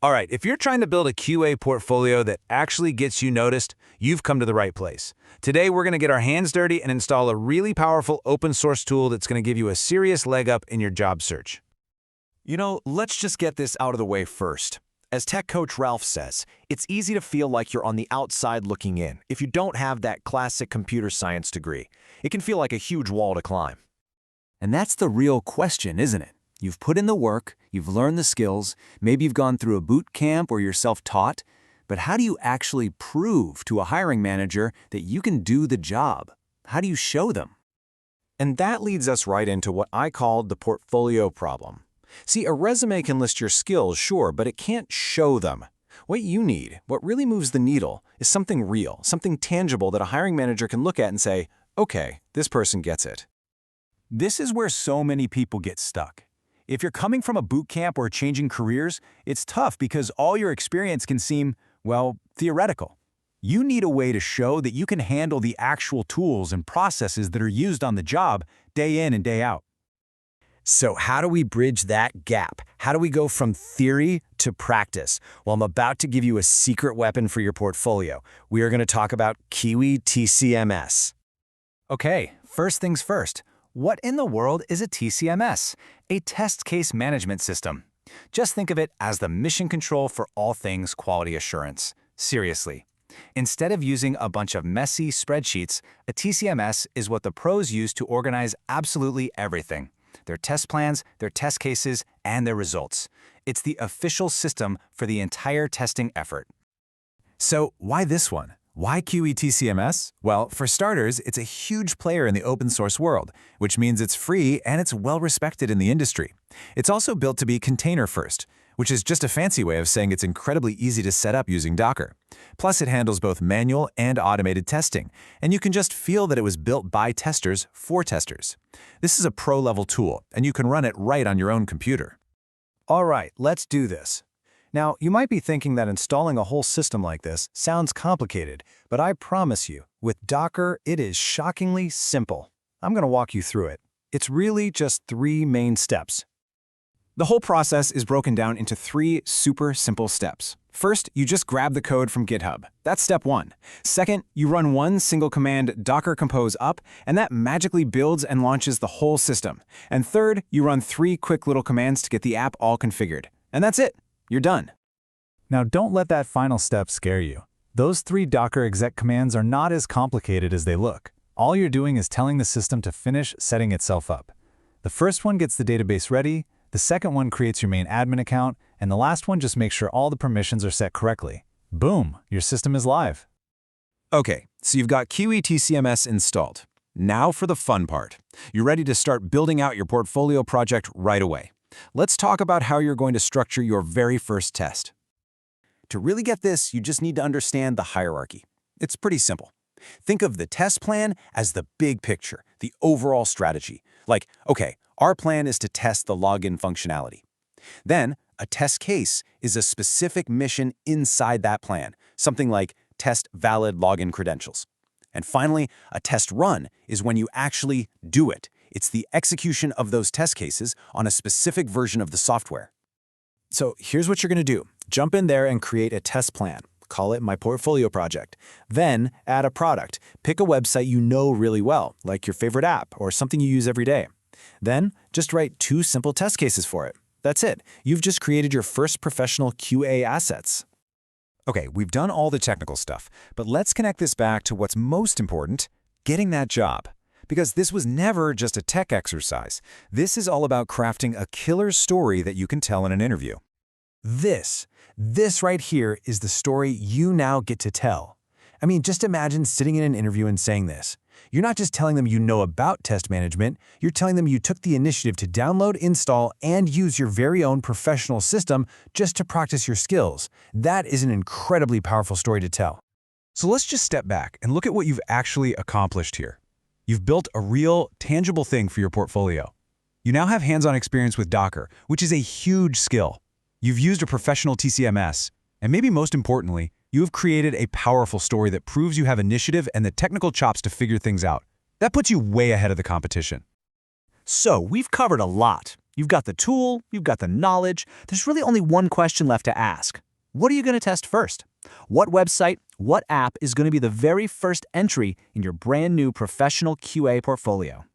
All right, if you're trying to build a QA portfolio that actually gets you noticed, you've come to the right place. Today, we're going to get our hands dirty and install a really powerful open source tool that's going to give you a serious leg up in your job search. Let's just get this out of the way first. As tech coach Ralph says, it's easy to feel like you're on the outside looking in if you don't have that classic computer science degree. It can feel like a huge wall to climb. And that's the real question, isn't it? You've put in the work, you've learned the skills, maybe you've gone through a boot camp or you're self-taught, but how do you actually prove to a hiring manager that you can do the job? How do you show them? And that leads us right into what I called the portfolio problem. See, a resume can list your skills, sure, but it can't show them. What you need, what really moves the needle, is something real, something tangible that a hiring manager can look at and say, okay, this person gets it. This is where so many people get stuck. If you're coming from a boot camp or changing careers, it's tough because all your experience can seem, well, theoretical. You need a way to show that you can handle the actual tools and processes that are used on the job day in and day out. So how do we bridge that gap? How do we go from theory to practice? Well, I'm about to give you a secret weapon for your portfolio. We are going to talk about Kiwi TCMS. Okay, first things first. What in the world is a TCMS? A test case management system. Just think of it as the mission control for all things quality assurance. Seriously. Instead of using a bunch of messy spreadsheets, a TCMS is what the pros use to organize absolutely everything. Their test plans, their test cases, and their results. It's the official system for the entire testing effort. So why this one? Why Kiwi TCMS? Well, for starters, it's a huge player in the open source world, which means it's free and it's well respected in the industry. It's also built to be container first, which is just a fancy way of saying it's incredibly easy to set up using Docker. Plus, it handles both manual and automated testing, and you can just feel that it was built by testers for testers. This is a pro-level tool, and you can run it right on your own computer. All right, let's do this. Now, you might be thinking that installing a whole system like this sounds complicated, but I promise you, with Docker, it is shockingly simple. I'm going to walk you through it. It's really just 3 main steps. The whole process is broken down into 3 super simple steps. First, you just grab the code from GitHub. That's step 1. Second, you run one single command docker compose up, and that magically builds and launches the whole system. And third, you run 3 quick little commands to get the app all configured. And that's it. You're done. Now don't let that final step scare you. Those 3 Docker exec commands are not as complicated as they look. All you're doing is telling the system to finish setting itself up. The first one gets the database ready, the second one creates your main admin account, and the last one just makes sure all the permissions are set correctly. Boom, your system is live. Okay, so you've got Kiwi TCMS installed. Now for the fun part. You're ready to start building out your portfolio project right away. Let's talk about how you're going to structure your very first test. To really get this, you just need to understand the hierarchy. It's pretty simple. Think of the test plan as the big picture, the overall strategy. Like, okay, our plan is to test the login functionality. Then, a test case is a specific mission inside that plan, something like test valid login credentials. And finally, a test run is when you actually do it. It's the execution of those test cases on a specific version of the software. So here's what you're going to do. Jump in there and create a test plan. Call it My Portfolio Project. Then add a product. Pick a website you know really well, like your favorite app or something you use every day. Then just write 2 simple test cases for it. That's it. You've just created your first professional QA assets. Okay, we've done all the technical stuff, but let's connect this back to what's most important, getting that job. Because this was never just a tech exercise. This is all about crafting a killer story that you can tell in an interview. This right here is the story you now get to tell. I mean, just imagine sitting in an interview and saying this. You're not just telling them you know about test management, you're telling them you took the initiative to download, install, and use your very own professional system just to practice your skills. That is an incredibly powerful story to tell. So let's just step back and look at what you've actually accomplished here. You've built a real, tangible thing for your portfolio. You now have hands-on experience with Docker, which is a huge skill. You've used a professional TCMS, and maybe most importantly, you have created a powerful story that proves you have initiative and the technical chops to figure things out. That puts you way ahead of the competition. So we've covered a lot. You've got the tool, you've got the knowledge. There's really only one question left to ask. What are you going to test first? What website, what app is going to be the very first entry in your brand new professional QA portfolio?